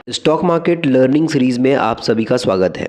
Stock market learning series में आप सभी का स्वागत है।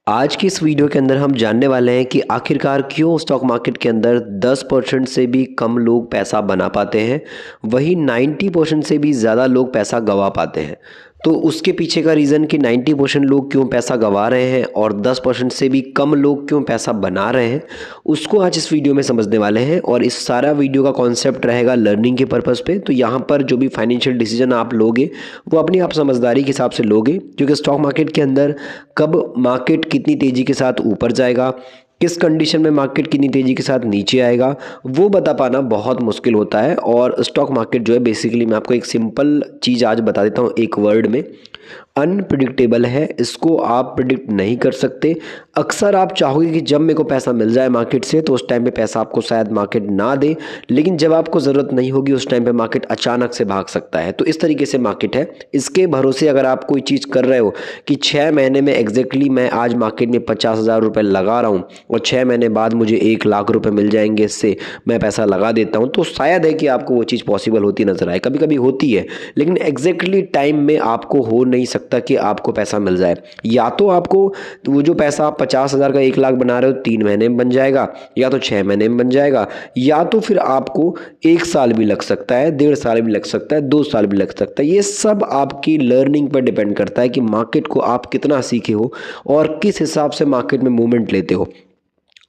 आज की इस वीडियो के अंदर हम जानने वाले हैं कि आखिरकार क्यों स्टॉक मार्केट के अंदर 10% से भी कम लोग पैसा बना पाते हैं, वहीं 90% से भी ज़्यादा लोग पैसा गंवा पाते हैं। तो उसके पीछे का रीज़न कि 90% लोग क्यों पैसा गंवा रहे हैं और 10% से भी कम लोग क्यों पैसा बना रहे हैं, उसको आज इस वीडियो में समझने वाले हैं। और इस सारा वीडियो का कॉन्सेप्ट रहेगा लर्निंग के पर्पज़ पे। तो यहाँ पर जो भी फाइनेंशियल डिसीजन आप लोगे वो अपनी आप समझदारी के हिसाब से लोगे, क्योंकि स्टॉक मार्केट के अंदर कब मार्केट कितनी तेज़ी के साथ ऊपर जाएगा, किस कंडीशन में मार्केट कितनी तेज़ी के साथ नीचे आएगा, वो बता पाना बहुत मुश्किल होता है। और स्टॉक मार्केट जो है बेसिकली मैं आपको एक सिंपल चीज़ आज बता देता हूँ एक वर्ड में, अनप्रिडिक्टेबल है। इसको आप प्रिडिक्ट नहीं कर सकते। अक्सर आप चाहोगे कि जब मेरे को पैसा मिल जाए मार्केट से तो उस टाइम पे पैसा आपको शायद मार्केट ना दे, लेकिन जब आपको ज़रूरत नहीं होगी उस टाइम पे मार्केट अचानक से भाग सकता है। तो इस तरीके से मार्केट है। इसके भरोसे अगर आप कोई चीज़ कर रहे हो कि 6 महीने में एग्जैक्टली मैं आज मार्केट में 50,000 रुपये लगा रहा हूँ और 6 महीने बाद मुझे 1,00,000 रुपये मिल जाएंगे, इससे मैं पैसा लगा देता हूँ, तो शायद है कि आपको वो चीज़ पॉसिबल होती नजर आए। कभी कभी होती है, लेकिन एग्जैक्टली टाइम में आपको हो नहीं सकता कि आपको पैसा मिल जाए। या तो आपको वो जो पैसा आप 50,000 का 1,00,000 बना रहे हो 3 महीने में बन जाएगा, या तो 6 महीने में बन जाएगा, या तो फिर आपको 1 साल भी लग सकता है, 1.5 साल भी लग सकता है, 2 साल भी लग सकता है। ये सब आपकी लर्निंग पर डिपेंड करता है कि मार्केट को आप कितना सीखे हो और किस हिसाब से मार्केट में मूवमेंट लेते हो।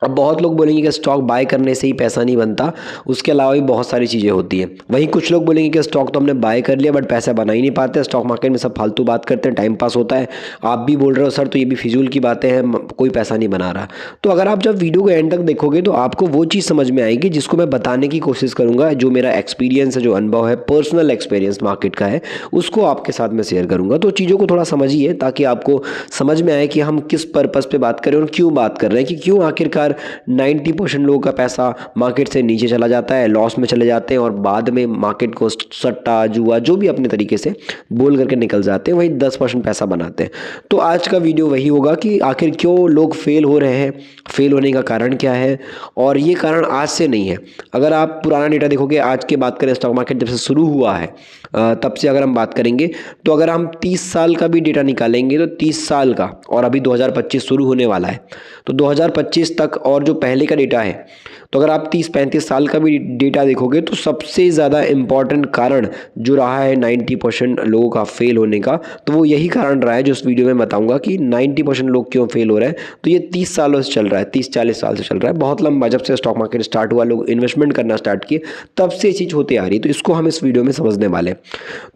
अब बहुत लोग बोलेंगे कि स्टॉक बाय करने से ही पैसा नहीं बनता, उसके अलावा भी बहुत सारी चीज़ें होती हैं। वहीं कुछ लोग बोलेंगे कि स्टॉक तो हमने बाय कर लिया बट पैसा बना ही नहीं पाते, स्टॉक मार्केट में सब फालतू बात करते हैं, टाइम पास होता है। आप भी बोल रहे हो सर तो ये भी फिजूल की बातें हैं, कोई पैसा नहीं बना रहा। तो अगर आप जब वीडियो को एंड तक देखोगे तो आपको वो चीज़ समझ में आएगी जिसको मैं बताने की कोशिश करूँगा। जो मेरा एक्सपीरियंस है, जो अनुभव है, पर्सनल एक्सपीरियंस मार्केट का है, उसको आपके साथ में शेयर करूँगा। तो चीज़ों को थोड़ा समझिए ताकि आपको समझ में आए कि हम किस पर्पज़ पे बात करें और क्यों बात कर रहे हैं, कि क्यों आखिरकार 90% लोगों का पैसा मार्केट से नीचे चला जाता है, लॉस में चले जाते हैं और बाद में मार्केट को सट्टा जुआ जो भी अपने तरीके से बोल करके निकल जाते हैं, वही 10% पैसा बनाते हैं। तो आज का वीडियो वही होगा कि आखिर क्यों लोग फेल हो रहे हैं, फेल होने का कारण क्या है। और ये कारण आज से नहीं है। अगर आप पुराना डेटा देखोगे, आज की बात करें, स्टॉक मार्केट जब से शुरू हुआ है तब से अगर हम बात करेंगे तो अगर हम 30 साल का भी डेटा निकालेंगे तो 30 साल का, और अभी 2025 शुरू होने वाला है, तो 2025 तक और जो पहले का डेटा है, तो अगर आप 30-35 साल का भी डेटा देखोगे तो सबसे ज़्यादा इम्पॉर्टेंट कारण जो रहा है 90% लोगों का फेल होने का, तो वो यही कारण रहा है जो इस वीडियो में बताऊंगा कि 90% लोग क्यों फेल हो रहे हैं। तो ये 30 सालों से चल रहा है, 30-40 साल से चल रहा है, बहुत लंबा। जब से स्टॉक मार्केट स्टार्ट हुआ, लोग इन्वेस्टमेंट करना स्टार्ट किए, तब से ये चीज़ होती आ रही है। तो इसको हम इस वीडियो में समझने वाले हैं।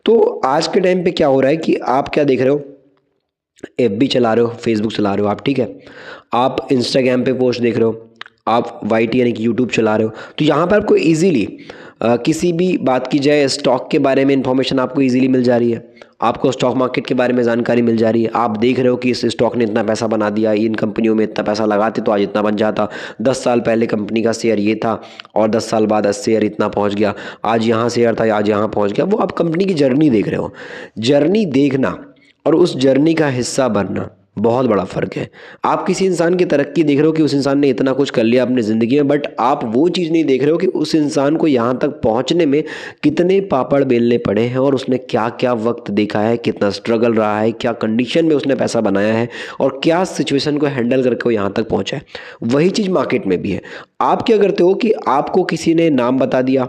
तो आज के टाइम पे क्या हो रहा है कि आप क्या देख रहे हो, एफबी चला रहे हो, फेसबुक चला रहे हो आप, ठीक है, आप इंस्टाग्राम पे पोस्ट देख रहे हो, आप वाईटी यानी कि यूट्यूब चला रहे हो, तो यहाँ पर आपको इजीली किसी भी बात की जाए स्टॉक के बारे में इंफॉर्मेशन आपको इजीली मिल जा रही है, आपको स्टॉक मार्केट के बारे में जानकारी मिल जा रही है। आप देख रहे हो कि इस स्टॉक ने इतना पैसा बना दिया, इन कंपनियों में इतना पैसा लगाते तो आज इतना बन जाता, 10 साल पहले कंपनी का शेयर ये था और 10 साल बाद शेयर इतना पहुंच गया, आज यहाँ शेयर था आज यहाँ पहुंच गया। वो आप कंपनी की जर्नी देख रहे हो। जर्नी देखना और उस जर्नी का हिस्सा बनना बहुत बड़ा फ़र्क है। आप किसी इंसान की तरक्की देख रहे हो कि उस इंसान ने इतना कुछ कर लिया अपनी ज़िंदगी में, बट आप वो चीज़ नहीं देख रहे हो कि उस इंसान को यहाँ तक पहुँचने में कितने पापड़ बेलने पड़े हैं और उसने क्या क्या वक्त देखा है, कितना स्ट्रगल रहा है, क्या कंडीशन में उसने पैसा बनाया है और क्या सिचुएशन को हैंडल करके वो यहाँ तक पहुँचा है। वही चीज़ मार्केट में भी है। आप क्या करते हो कि आपको किसी ने नाम बता दिया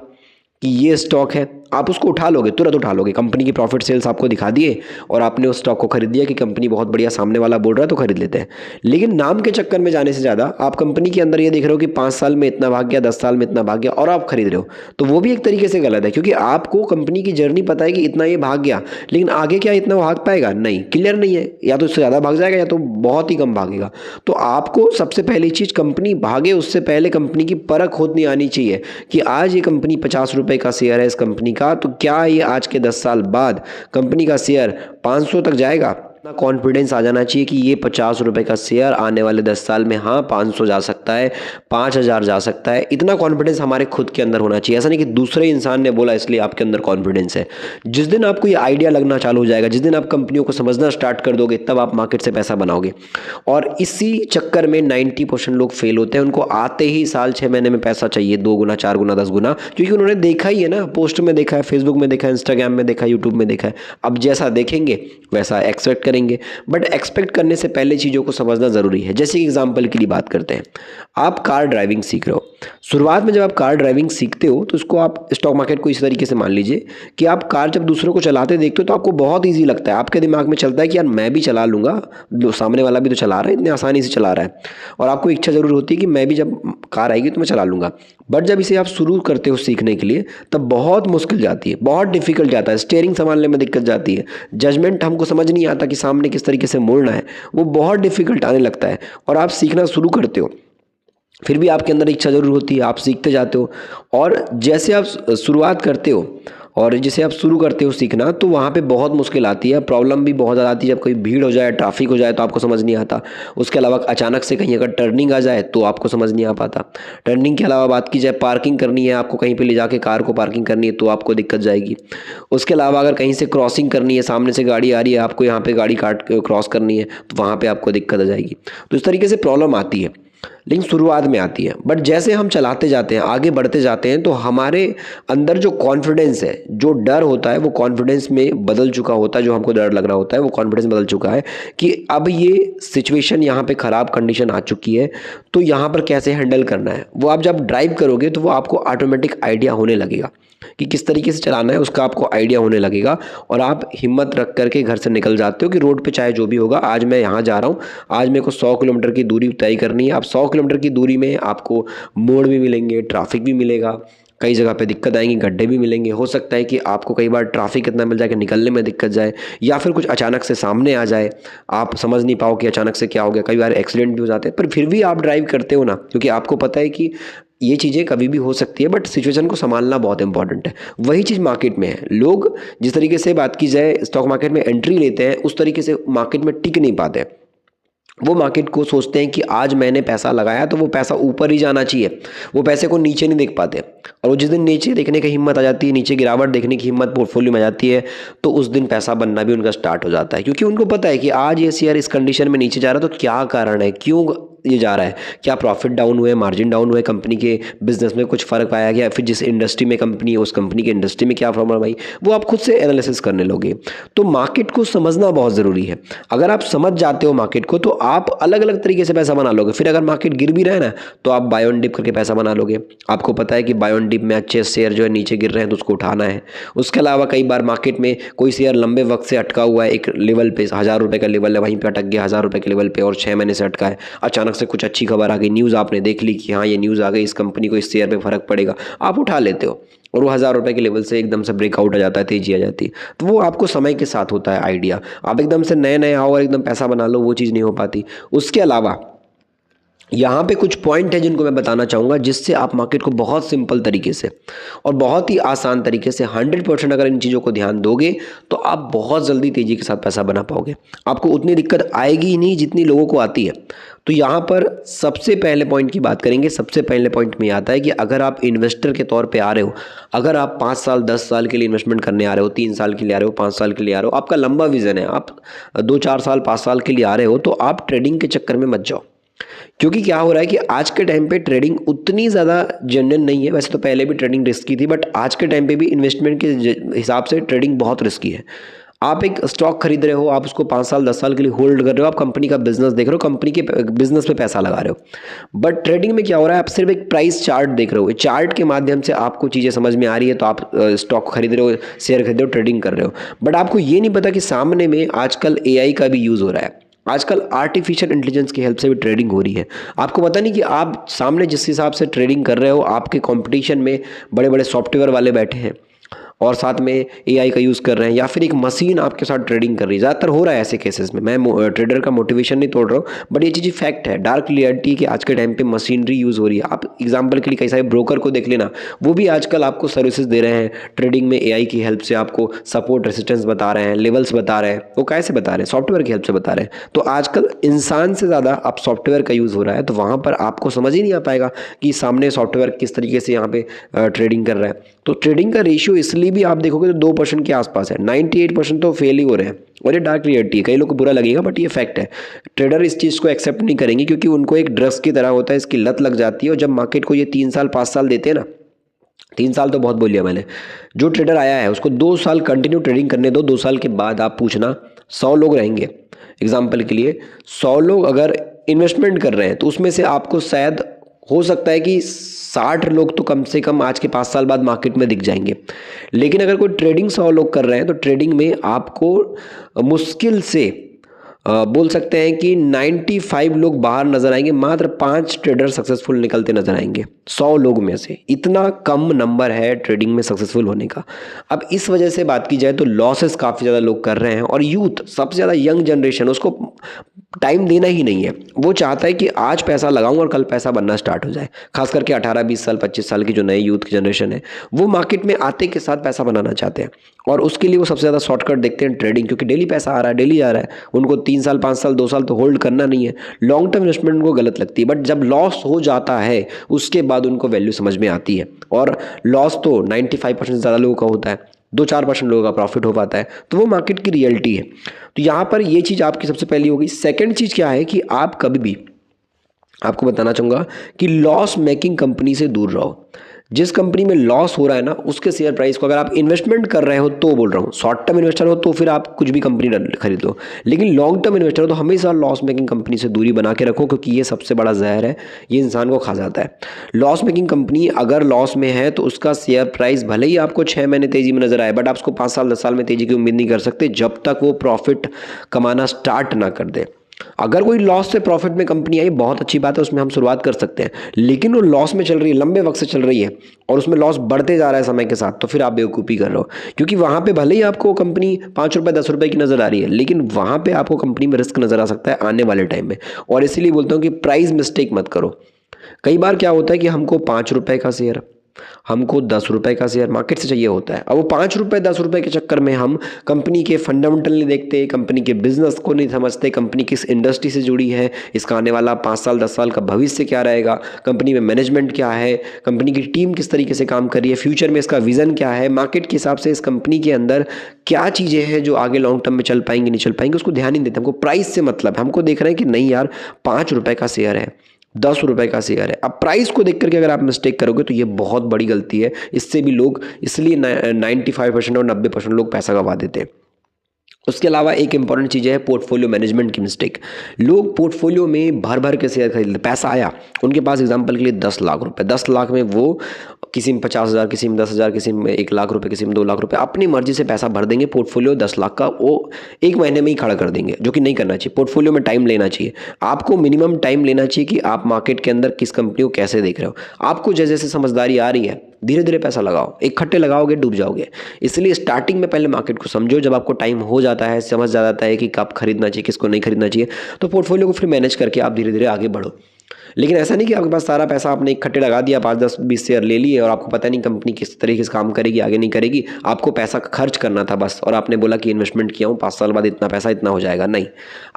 कि ये स्टॉक है, आप उसको उठा लोगे, तुरंत उठा लोगे। कंपनी की प्रॉफिट सेल्स आपको दिखा दिए और आपने उस स्टॉक को खरीद दिया कि कंपनी बहुत बढ़िया, सामने वाला बोल रहा है तो खरीद लेते हैं। लेकिन नाम के चक्कर में जाने से ज़्यादा आप कंपनी के अंदर ये देख रहे हो कि 5 साल में इतना भाग गया, 10 साल में इतना भाग गया और आप खरीद रहे हो, तो वो भी एक तरीके से गलत है, क्योंकि आपको कंपनी की जर्नी पता है कि इतना ये भाग गया, लेकिन आगे क्या इतना भाग पाएगा, नहीं, क्लियर नहीं है। या तो इससे ज़्यादा भाग जाएगा या तो बहुत ही कम भागेगा। तो आपको सबसे पहली चीज़, कंपनी भागे उससे पहले कंपनी की परख होनी आनी चाहिए कि आज ये कंपनी 50 रुपये का शेयर है इस कंपनी का, तो क्या ये आज के 10 साल बाद कंपनी का शेयर 500 तक जाएगा, इतना कॉन्फिडेंस आ जाना चाहिए कि ये 50 रुपये का शेयर आने वाले 10 साल में हाँ 500 जा सकता है, 5000 जा सकता है। इतना कॉन्फिडेंस हमारे खुद के अंदर होना चाहिए। ऐसा नहीं कि दूसरे इंसान ने बोला इसलिए आपके अंदर कॉन्फिडेंस है। जिस दिन आपको ये आइडिया लगना चालू हो जाएगा, जिस दिन आप कंपनियों को समझना स्टार्ट कर दोगे, तब आप मार्केट से पैसा बनाओगे। और इसी चक्कर में 90% लोग फेल होते हैं। उनको आते ही साल 6 महीने में पैसा चाहिए, 2 गुना, 4 गुना, 10 गुना, क्योंकि उन्होंने देखा ही है ना, पोस्ट में देखा है, फेसबुक में देखा है, इंस्टाग्राम में देखा है, यूट्यूब में देखा है। अब जैसा देखेंगे वैसा एक्सपेक्ट करेंगे। बट एक्सपेक्ट करने से पहले चीज़ों को समझना ज़रूरी है। जैसे कि एग्जांपल के लिए बात करते हैं, आप कार ड्राइविंग सीख रहे हो। शुरुआत में जब आप कार ड्राइविंग सीखते हो तो इसको आप स्टॉक मार्केट को इस तरीके से मान लीजिए कि आप कार जब दूसरों को चलाते देखते हो तो आपको बहुत ईजी लगता है। आपके दिमाग में चलता है कि यार मैं भी चला लूँगा, सामने वाला भी तो चला रहा है, इतनी आसानी से चला रहा है, और आपको इच्छा ज़रूर होती है कि मैं भी जब कार आएगी तो मैं चला लूँगा। बट जब इसे आप शुरू करते हो सीखने के लिए तब बहुत मुश्किल जाती है, बहुत डिफिकल्ट जाता है। स्टीयरिंग संभालने में दिक्कत जाती है, जजमेंट हमको समझ नहीं आता कि सामने किस तरीके से मोड़ना है, वो बहुत डिफिकल्ट आने लगता है। और आप सीखना शुरू करते हो, फिर भी आपके अंदर इच्छा ज़रूर होती है, आप सीखते जाते हो। और जैसे आप शुरुआत करते हो और जिसे आप शुरू करते हो सीखना, तो वहाँ पे बहुत मुश्किल आती है, प्रॉब्लम भी बहुत ज़्यादा आती है। जब कोई भीड़ हो जाए, ट्रैफिक हो जाए तो आपको समझ नहीं आता। उसके अलावा अचानक से कहीं अगर टर्निंग आ जाए तो आपको समझ नहीं आ पाता। टर्निंग के अलावा बात की जाए, पार्किंग करनी है आपको, कहीं पे ले जाके कार को पार्किंग करनी है तो आपको दिक्कत जाएगी। उसके अलावा अगर कहीं से क्रॉसिंग करनी है, सामने से गाड़ी आ रही है, आपको यहाँ पर गाड़ी काट क्रॉस करनी है तो वहाँ पर आपको दिक्कत आ जाएगी। तो इस तरीके से प्रॉब्लम आती है, लेकिन शुरुआत में आती है। बट जैसे हम चलाते जाते हैं, आगे बढ़ते जाते हैं, तो हमारे अंदर जो कॉन्फिडेंस है, जो डर होता है, वो कॉन्फिडेंस में बदल चुका होता है। जो हमको डर लग रहा होता है वो कॉन्फिडेंस बदल चुका है कि अब ये सिचुएशन यहाँ पे ख़राब कंडीशन आ चुकी है, तो यहाँ पर कैसे हैंडल करना है। वो आप जब ड्राइव करोगे तो वो आपको ऑटोमेटिक आइडिया होने लगेगा कि किस तरीके से चलाना है, उसका आपको आइडिया होने लगेगा। और आप हिम्मत रख करके घर से निकल जाते हो कि रोड पे चाहे जो भी होगा, आज मैं यहाँ जा रहा हूँ, आज मेरे को 100 किलोमीटर की दूरी तय करनी है। आप 100 किलोमीटर की दूरी में आपको मोड़ भी मिलेंगे, ट्रैफिक भी मिलेगा, कई जगह पे दिक्कत आएंगी, गड्ढे भी मिलेंगे। हो सकता है कि आपको कई बार ट्रैफिक इतना मिल जाए कि निकलने में दिक्कत जाए, या फिर कुछ अचानक से सामने आ जाए, आप समझ नहीं पाओ कि अचानक से क्या हो गया। कई बार एक्सीडेंट भी हो जाते हैं, पर फिर भी आप ड्राइव करते हो ना, क्योंकि आपको पता है कि ये चीज़ें कभी भी हो सकती है। बट सिचुएशन को संभालना बहुत इंपॉर्टेंट है। वही चीज़ मार्केट में है। लोग जिस तरीके से बात की जाए स्टॉक मार्केट में एंट्री लेते हैं, उस तरीके से मार्केट में टिक नहीं पाते। वो मार्केट को सोचते हैं कि आज मैंने पैसा लगाया तो वो पैसा ऊपर ही जाना चाहिए, वो पैसे को नीचे नहीं देख पाते। और वो जिस दिन नीचे देखने की हिम्मत आ जाती है, नीचे गिरावट देखने की हिम्मत पोर्टफोलियो में आ जाती है, तो उस दिन पैसा बनना भी उनका स्टार्ट हो जाता है। क्योंकि उनको पता है कि आज ये शेयर इस कंडीशन में नीचे जा रहा है तो क्या कारण है, क्यों ये जा रहा है, क्या प्रॉफिट डाउन हुए, मार्जिन डाउन हुए, कंपनी के बिजनेस में कुछ फर्क पाया गया, फिर जिस इंडस्ट्री में कंपनी है उस कंपनी के इंडस्ट्री में क्या प्रॉब्लम आई, वो आप खुद से एनालिसिस करने लोगे। तो मार्केट को समझना बहुत ज़रूरी है। अगर आप समझ जाते हो मार्केट को तो आप अलग अलग तरीके से पैसा बना लोगे। फिर अगर मार्केट गिर भी रहा है ना तो आप बाय ऑन डिप करके पैसा बना लोगे। आपको पता है कि बाय ऑन डिप में अच्छे शेयर जो है नीचे गिर रहे हैं तो उसको उठाना है। उसके अलावा कई बार मार्केट में कोई शेयर लंबे वक्त से अटका हुआ है, एक लेवल पे 1000 रुपये का लेवल है, वहीं पे अटक गया 1000 रुपये के लेवल पे और 6 महीने से अटका है। अचानक से कुछ अच्छी खबर आ गई, न्यूज़ आपने देख ली कि हाँ ये न्यूज़ आ गई, इस कंपनी को इस शेयर पे फर्क पड़ेगा, आप उठा लेते हो और वो 1000 रुपये के लेवल से एकदम से ब्रेकआउट आ जाता है, तेजी आ जाती है। तो वो आपको समय के साथ होता है आइडिया। आप एकदम से नए नए आओ और एकदम पैसा बना लो, वो चीज़ नहीं हो पाती। उसके अलावा यहाँ पे कुछ पॉइंट है जिनको मैं बताना चाहूँगा, जिससे आप मार्केट को बहुत सिंपल तरीके से और बहुत ही आसान तरीके से 100% अगर इन चीज़ों को ध्यान दोगे तो आप बहुत जल्दी तेज़ी के साथ पैसा बना पाओगे। आपको उतनी दिक्कत आएगी ही नहीं जितनी लोगों को आती है। तो यहाँ पर सबसे पहले पॉइंट की बात करेंगे। सबसे पहले पॉइंट में आता है कि अगर आप इन्वेस्टर के तौर पे आ रहे हो, अगर आप 5 साल 10 साल के लिए इन्वेस्टमेंट करने आ रहे हो, 3 साल के लिए आ रहे हो, 5 साल के लिए आ रहे हो, आपका लंबा विजन है, आप 2-4 साल 5 साल के लिए आ रहे हो, तो आप ट्रेडिंग के चक्कर में मत जाओ। क्योंकि क्या हो रहा है कि आज के टाइम पे ट्रेडिंग उतनी ज़्यादा जेन्युइन नहीं है। वैसे तो पहले भी ट्रेडिंग रिस्की थी, बट आज के टाइम पे भी इन्वेस्टमेंट के हिसाब से ट्रेडिंग बहुत रिस्की है। आप एक स्टॉक खरीद रहे हो, आप उसको 5 साल 10 साल के लिए होल्ड कर रहे हो, आप कंपनी का बिजनेस देख रहे हो, कंपनी के बिजनेस पे पैसा लगा रहे हो। बट ट्रेडिंग में क्या हो रहा है, आप सिर्फ एक प्राइस चार्ट देख रहे हो, चार्ट के माध्यम से आपको चीज़ें समझ में आ रही है तो आप स्टॉक खरीद रहे हो, शेयर खरीद रहे हो, ट्रेडिंग कर रहे हो। बट आपको ये नहीं पता कि सामने में आजकल AI का भी यूज़ हो रहा है, आजकल आर्टिफिशियल इंटेलिजेंस की हेल्प से भी ट्रेडिंग हो रही है। आपको पता नहीं कि आप सामने जिस हिसाब से ट्रेडिंग कर रहे हो, आपके कंपटीशन में बड़े बड़े सॉफ्टवेयर वाले बैठे हैं और साथ में एआई का यूज़ कर रहे हैं, या फिर एक मशीन आपके साथ ट्रेडिंग कर रही है। ज़्यादातर हो रहा है ऐसे केसेस में। मैं ट्रेडर का मोटिवेशन नहीं तोड़ रहा हूँ, बट ये चीज़ फैक्ट है, डार्क रियलिटी कि आज के टाइम पे मशीनरी यूज़ हो रही है। आप एग्जांपल के लिए कई सारे ब्रोकर को देख लेना, वो भी आजकल आपको सर्विसेज दे रहे हैं ट्रेडिंग में, एआई की हेल्प से आपको सपोर्ट रेसिस्टेंस बता रहे हैं, लेवल्स बता रहे हैं। वो कैसे बता रहे हैं? सॉफ्टवेयर की हेल्प से बता रहे हैं। तो आजकल इंसान से ज़्यादा अब सॉफ्टवेयर का यूज़ हो रहा है, तो वहाँ पर आपको समझ ही नहीं आ पाएगा कि सामने सॉफ्टवेयर किस तरीके से यहाँ पे ट्रेडिंग कर रहा है। तो ट्रेडिंग का रेशियो इसलिए भी आप देखोगे तो 2% के आसपास है, 98% तो फेल ही हो रहे हैं। और ये डार्क रियलिटी है, कई लोग को बुरा लगेगा बट ये फैक्ट है। ट्रेडर इस चीज़ को एक्सेप्ट नहीं करेंगे क्योंकि उनको एक ड्रग्स की तरह होता है, इसकी लत लग जाती है। और जब मार्केट को ये 3 साल 5 साल देते हैं ना, 3 साल तो बहुत बोल लिया मैंने, जो ट्रेडर आया है उसको 2 साल कंटिन्यू ट्रेडिंग करने दो। 2 साल के बाद आप पूछना 100 लोग रहेंगे, एग्जाम्पल के लिए 100 लोग अगर इन्वेस्टमेंट कर रहे हैं तो उसमें से आपको शायद हो सकता है कि 60 लोग तो कम से कम आज के 5 साल बाद मार्केट में दिख जाएंगे। लेकिन अगर कोई ट्रेडिंग 100 लोग कर रहे हैं तो ट्रेडिंग में आपको मुश्किल से बोल सकते हैं कि 95 लोग बाहर नजर आएंगे, मात्र 5 ट्रेडर सक्सेसफुल निकलते नजर आएंगे 100 लोग में से। इतना कम नंबर है ट्रेडिंग में सक्सेसफुल होने का। अब इस वजह से बात की जाए तो लॉसेस काफ़ी ज़्यादा लोग कर रहे हैं, और यूथ सबसे ज़्यादा यंग जनरेशन, उसको टाइम देना ही नहीं है। वो चाहता है कि आज पैसा लगाऊं और कल पैसा बनना स्टार्ट हो जाए। खास करके 18, 20 साल, 25 साल की जो नए यूथ की जनरेशन है, वो मार्केट में आते के साथ पैसा बनाना चाहते हैं, और उसके लिए वो सबसे ज़्यादा शॉर्टकट देखते हैं ट्रेडिंग, क्योंकि डेली पैसा आ रहा है, डेली आ रहा है। उनको 3 साल 5 साल 2 साल तो होल्ड करना नहीं है। लॉन्ग टर्म इन्वेस्टमेंट उनको गलत लगती है, बट जब लॉस हो जाता है उसके बाद उनको वैल्यू समझ में आती है। और लॉस तो 95% ज़्यादा लोगों का होता है, 2-4% लोगों का प्रॉफिट हो पाता है। तो वो मार्केट की रियलिटी है। तो यहाँ पर ये चीज़ आपकी सबसे पहली होगी। सेकंड चीज़ क्या है कि आप कभी भी, आपको बताना चाहूँगा कि लॉस मेकिंग कंपनी से दूर रहो। जिस कंपनी में लॉस हो रहा है ना, उसके शेयर प्राइस को, अगर आप इन्वेस्टमेंट कर रहे हो तो बोल रहा हूँ, शॉर्ट टर्म इन्वेस्टर हो तो फिर आप कुछ भी कंपनी खरीद लो, लेकिन लॉन्ग टर्म इन्वेस्टर हो तो हमेशा लॉस मेकिंग कंपनी से दूरी बना के रखो, क्योंकि ये सबसे बड़ा जहर है, ये इंसान को खा जाता है। लॉस मेकिंग कंपनी अगर लॉस में है तो उसका शेयर प्राइस भले ही आपको 6 महीने तेजी में नजर आए, बट आप उसको 5 साल 10 साल में तेजी की उम्मीद नहीं कर सकते जब तक वो प्रॉफिट कमाना स्टार्ट ना कर दे। अगर कोई लॉस से प्रॉफिट में कंपनी आई, बहुत अच्छी बात है, उसमें हम शुरुआत कर सकते हैं। लेकिन वो लॉस में चल रही है, लंबे वक्त से चल रही है, और उसमें लॉस बढ़ते जा रहा है समय के साथ, तो फिर आप बेवकूफ़ी कर रहे हो। क्योंकि वहाँ पे भले ही आपको कंपनी 5 रुपये 10 रुपये की नज़र आ रही है, लेकिन वहाँ पे आपको कंपनी में रिस्क नज़र आ सकता है आने वाले टाइम में। और इसीलिए बोलता हूँ कि प्राइस मिस्टेक मत करो। कई बार क्या होता है कि हमको 5 रुपये का शेयर, हमको 10 रुपये का शेयर मार्केट से चाहिए होता है। अब वो 5 रुपये 10 रुपये के चक्कर में हम कंपनी के फंडामेंटल नहीं देखते, कंपनी के बिजनेस को नहीं समझते, कंपनी किस इंडस्ट्री से जुड़ी है, इसका आने वाला 5 साल 10 साल का भविष्य क्या रहेगा, कंपनी में मैनेजमेंट क्या है, कंपनी की टीम किस तरीके से काम कर रही है, फ्यूचर में इसका विजन क्या है, मार्केट के हिसाब से इस कंपनी के अंदर क्या चीज़ें हैं जो आगे लॉन्ग टर्म में चल पाएंगी नहीं चल पाएंगी, उसको ध्यान नहीं देते। हमको प्राइस से मतलब है, हमको देख रहे हैं कि नहीं यार 5 रुपये का शेयर है, 10 रुपये का शेयर है। अब प्राइस को देख करके अगर आप मिस्टेक करोगे तो ये बहुत बड़ी गलती है। इससे भी लोग, इसलिए 95% और 90% लोग पैसा गंवा देते हैं। उसके अलावा एक इंपॉर्टेंट चीज़ है पोर्टफोलियो मैनेजमेंट की मिस्टेक। लोग पोर्टफोलियो में भर भर के शेयर खरीद लेते, पैसा आया उनके पास एग्जांपल के लिए 10 लाख रुपए, 10 लाख में वो किसी में 50,000, किसी में 10,000, किसी में 1 लाख रुपए, किसी में 2 लाख रुपए, अपनी मर्जी से पैसा भर देंगे। पोर्टफोलियो 10 लाख का वो 1 महीने में ही खड़ा कर देंगे, जो कि नहीं करना चाहिए। पोर्टफोलियो में टाइम लेना चाहिए, आपको मिनिमम टाइम लेना चाहिए कि आप मार्केट के अंदर किस कंपनी को कैसे देख रहे हो। आपको जैसे जैसे समझदारी आ रही है धीरे धीरे पैसा लगाओ, इकट्ठे लगाओगे डूब जाओगे। इसलिए स्टार्टिंग में पहले मार्केट को समझो, जब आपको टाइम हो जाता है, समझ जाता है कि कब खरीदना चाहिए किसको नहीं खरीदना चाहिए, तो पोर्टफोलियो को फिर मैनेज करके आप धीरे धीरे आगे बढ़ो। लेकिन ऐसा नहीं कि आपके पास सारा पैसा आपने इकट्ठे लगा दिया, 5, 10, 20 शेयर ले लिए और आपको पता नहीं कंपनी किस तरीके से काम करेगी आगे नहीं करेगी, आपको पैसा खर्च करना था बस, और आपने बोला कि इन्वेस्टमेंट किया हूँ 5 साल बाद इतना पैसा इतना हो जाएगा। नहीं,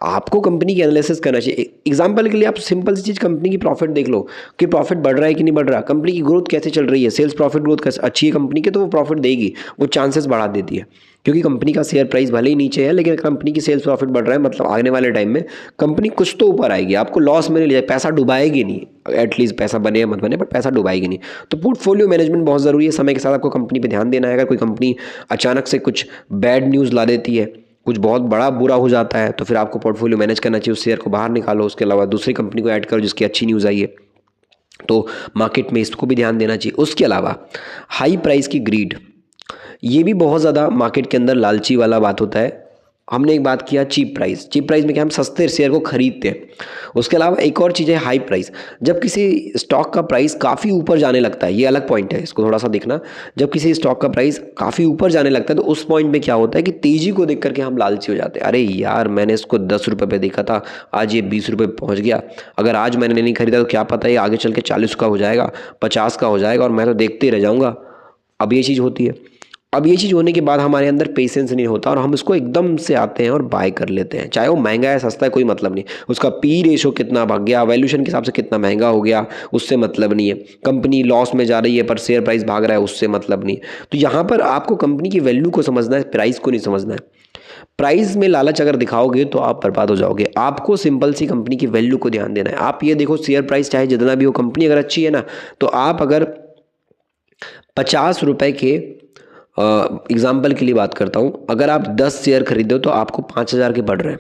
आपको कंपनी की एनालिसिस करना चाहिए। एग्जाम्पल के लिए आप सिंपल सी चीज़, कंपनी की प्रॉफिट देख लो कि प्रॉफिट बढ़ रहा है कि नहीं बढ़ रहा, कंपनी की ग्रोथ कैसे चल रही है, सेल्स प्रॉफिट ग्रोथ कैसे अच्छी है कंपनी की, तो वो प्रॉफिट देगी, वो चांसेस बढ़ा देती है। क्योंकि कंपनी का शेयर प्राइस भले ही नीचे है, लेकिन कंपनी की सेल्स प्रॉफिट बढ़ रहा है, मतलब आने वाले टाइम में कंपनी कुछ तो ऊपर आएगी, आपको लॉस में नहीं ले जाएगी, पैसा डुबाएगी नहीं। एटलीस्ट पैसा बने या मत बने, बट पैसा डुबाएगी नहीं। तो पोर्टफोलियो मैनेजमेंट बहुत ज़रूरी है। समय के साथ आपको कंपनी पे ध्यान देना है। अगर कोई कंपनी अचानक से कुछ बैड न्यूज़ ला देती है, कुछ बहुत बड़ा बुरा हो जाता है, तो फिर आपको पोर्टफोलियो मैनेज करना चाहिए, उस शेयर को बाहर निकालो, उसके अलावा दूसरी कंपनी को ऐड करो जिसकी अच्छी न्यूज़ आई है। तो मार्केट में इसको भी ध्यान देना चाहिए। उसके अलावा हाई प्राइस की ग्रीड, ये भी बहुत ज़्यादा मार्केट के अंदर लालची वाला बात होता है। हमने एक बात किया चीप प्राइस। चीप प्राइस में क्या, हम सस्ते शेयर को खरीदते हैं। उसके अलावा एक और चीज़ है हाई प्राइस। जब किसी स्टॉक का प्राइस काफ़ी ऊपर जाने लगता है, ये अलग पॉइंट है, इसको थोड़ा सा देखना। जब किसी स्टॉक का प्राइस काफ़ी ऊपर जाने लगता है तो उस पॉइंट में क्या होता है कि तेज़ी को देख करके हम लालची हो जाते हैं। अरे यार, मैंने इसको 10 रुपये पे देखा था, आज ये 20 रुपये पहुँच गया। अगर आज मैंने नहीं खरीदा तो क्या पता ये आगे चल के 40 का हो जाएगा, 50 का हो जाएगा और मैं तो देखते ही रह जाऊँगा। अब ये चीज़ होती है। अब ये चीज़ होने के बाद हमारे अंदर पेशेंस नहीं होता और हम इसको एकदम से आते हैं और बाय कर लेते हैं, चाहे वो महंगा है सस्ता है कोई मतलब नहीं। उसका पी रेशो कितना भाग गया, वैल्यूशन के हिसाब से कितना महंगा हो गया, उससे मतलब नहीं है। कंपनी लॉस में जा रही है पर शेयर प्राइस भाग रहा है, उससे मतलब नहीं। तो यहाँ पर आपको कंपनी की वैल्यू को समझना है, प्राइस को नहीं समझना है। प्राइस में लालच अगर दिखाओगे तो आप बर्बाद हो जाओगे। आपको सिंपल सी कंपनी की वैल्यू को ध्यान देना है। आप ये देखो, शेयर प्राइस चाहे जितना भी हो, कंपनी अगर अच्छी है ना, तो आप अगर 50 रुपये के एग्जाम्पल के लिए बात करता हूँ, अगर आप 10 शेयर खरीदे हो तो आपको 5,000 के पड़ रहे हैं।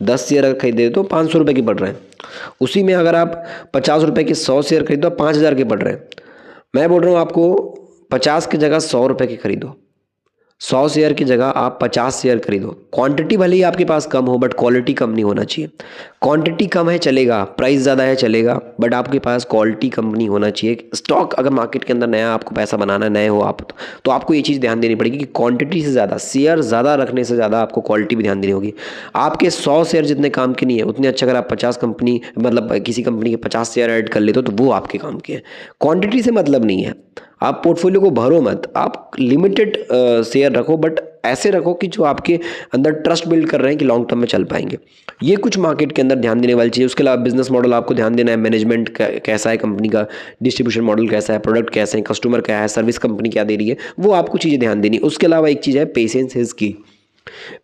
10 शेयर अगर खरीदे तो 500 रुपये के पड़ रहे हैं। उसी में अगर आप 50 रुपये के 100 शेयर खरीदो तो 5,000 के पड़ रहे हैं। मैं बोल रहा हूँ आपको 50 की जगह 100 रुपये के खरीदो, 100 शेयर की जगह आप 50 शेयर खरीदो। क्वांटिटी भले ही आपके पास कम हो बट क्वालिटी कम नहीं होना चाहिए। क्वांटिटी कम है चलेगा, प्राइस ज़्यादा है चलेगा, बट आपके पास क्वालिटी कम नहीं होना चाहिए। स्टॉक अगर मार्केट के अंदर नया आपको पैसा बनाना है, नए हो आप, तो आपको ये चीज़ ध्यान देनी पड़ेगी कि क्वांटिटी से ज़्यादा, शेयर ज़्यादा रखने से ज़्यादा आपको क्वालिटी भी ध्यान देनी होगी। आपके 100 शेयर जितने काम के नहीं है उतने अच्छे अगर आप 50 कंपनी मतलब किसी कंपनी के 50 शेयर ऐड कर लेते हो तो वो आपके काम के हैं। क्वांटिटी से मतलब नहीं है। आप पोर्टफोलियो को भरो मत, आप लिमिटेड शेयर रखो, बट ऐसे रखो कि जो आपके अंदर ट्रस्ट बिल्ड कर रहे हैं कि लॉन्ग टर्म में चल पाएंगे। ये कुछ मार्केट के अंदर ध्यान देने वाली चीज़। उसके अलावा बिजनेस मॉडल आपको ध्यान देना है, मैनेजमेंट कैसा है कंपनी का, डिस्ट्रीब्यूशन मॉडल कैसा है, प्रोडक्ट कैसे हैं, कस्टमर क्या है, सर्विस कंपनी क्या दे रही है, वो आपको चीज़ें ध्यान देनी। उसके अलावा एक चीज़ है, पेशेंस इज की।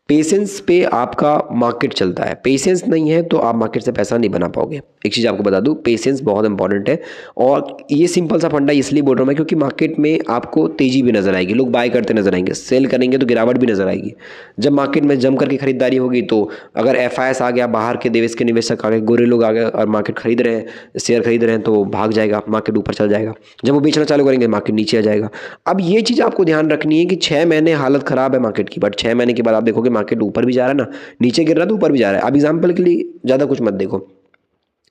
पेशेंस पे आपका मार्केट चलता है। पेशेंस नहीं है तो आप मार्केट से पैसा नहीं बना पाओगे। एक चीज़ आपको बता दूं, पेशेंस बहुत इंपॉर्टेंट है। और ये सिंपल सा फंडा इसलिए बोल रहा हूँ मैं क्योंकि मार्केट में आपको तेजी भी नजर आएगी, लोग बाय करते नजर आएंगे, सेल करेंगे तो गिरावट भी नजर आएगी। जब मार्केट में जम करके खरीदारी होगी तो अगर FIS आ गया, बाहर के देश के निवेशक आ गए, गोरे लोग आ गए और मार्केट खरीद रहे हैं, शेयर खरीद रहे हैं, तो भाग जाएगा, मार्केट ऊपर चल जाएगा। जब वो बेचना चालू करेंगे मार्केट नीचे आ जाएगा। अब ये चीज़ आपको ध्यान रखनी है कि 6 महीने हालत खराब है मार्केट की, बट 6 महीने के बाद आप देखोगे मार्केट ऊपर भी जा रहा है ना, नीचे गिर रहा है तो ऊपर भी जा रहा है। अब एग्जांपल के लिए ज़्यादा कुछ मत देखो,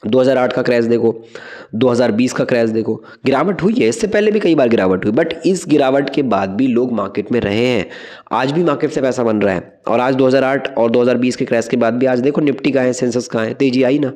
2008 का क्रैश देखो, 2020 का क्रैश देखो, गिरावट हुई है, इससे पहले भी कई बार गिरावट हुई, बट इस गिरावट के बाद भी लोग मार्केट में रहे हैं। आज भी मार्केट से पैसा बन रहा है। और आज 2008 और 2020 के क्रैश के बाद भी आज देखो निफ्टी का है, सेंसेक्स का है, तेजी आई ना।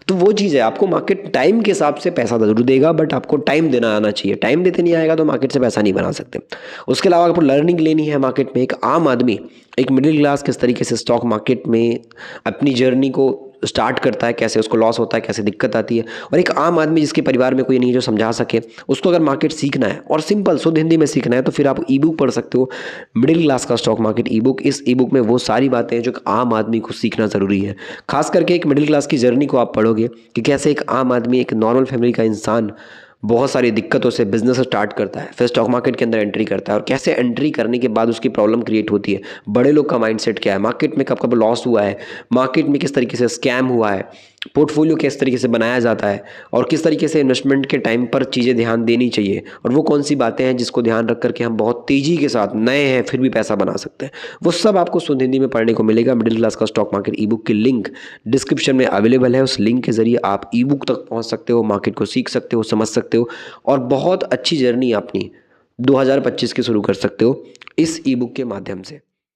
तो वो चीज़ है, आपको मार्केट टाइम के हिसाब से पैसा जरूर देगा, बट आपको टाइम देना आना चाहिए। टाइम देते नहीं आएगा तो मार्केट से पैसा नहीं बना सकते। उसके अलावा आपको लर्निंग लेनी है मार्केट में। एक आम आदमी, एक मिडिल क्लास किस तरीके से स्टॉक मार्केट में अपनी जर्नी को स्टार्ट करता है, कैसे उसको लॉस होता है, कैसे दिक्कत आती है, और एक आम आदमी जिसके परिवार में कोई नहीं जो समझा सके, उसको अगर मार्केट सीखना है और सिंपल शुद्ध हिंदी में सीखना है तो फिर आप ई बुक पढ़ सकते हो, मिडिल क्लास का स्टॉक मार्केट ई बुक। इस ई बुक में वो सारी बातें हैं जो एक आम आदमी को सीखना ज़रूरी है। खास करके एक मिडिल क्लास की जर्नी को आप पढ़ोगे कि कैसे एक आम आदमी, एक नॉर्मल फैमिली का इंसान बहुत सारी दिक्कतों से बिजनेस स्टार्ट करता है, फिर स्टॉक मार्केट के अंदर एंट्री करता है, और कैसे एंट्री करने के बाद उसकी प्रॉब्लम क्रिएट होती है। बड़े लोग का माइंडसेट क्या है, मार्केट में कब कब लॉस हुआ है, मार्केट में किस तरीके से स्कैम हुआ है, पोर्टफोलियो किस तरीके से बनाया जाता है, और किस तरीके से इन्वेस्टमेंट के टाइम पर चीज़ें ध्यान देनी चाहिए, और वो कौन सी बातें हैं जिसको ध्यान रख करके हम बहुत तेज़ी के साथ, नए हैं फिर भी पैसा बना सकते हैं। वो सब आपको शुद्ध हिंदी में पढ़ने को मिलेगा। मिडिल क्लास का स्टॉक मार्केट ई बुक की लिंक डिस्क्रिप्शन में अवेलेबल है। उस लिंक के जरिए आप ई बुक तक पहुँच सकते हो, मार्केट को सीख सकते हो, समझ सकते हो, और बहुत अच्छी जर्नी अपनी 2025 की शुरू कर सकते हो इस ई बुक के माध्यम से।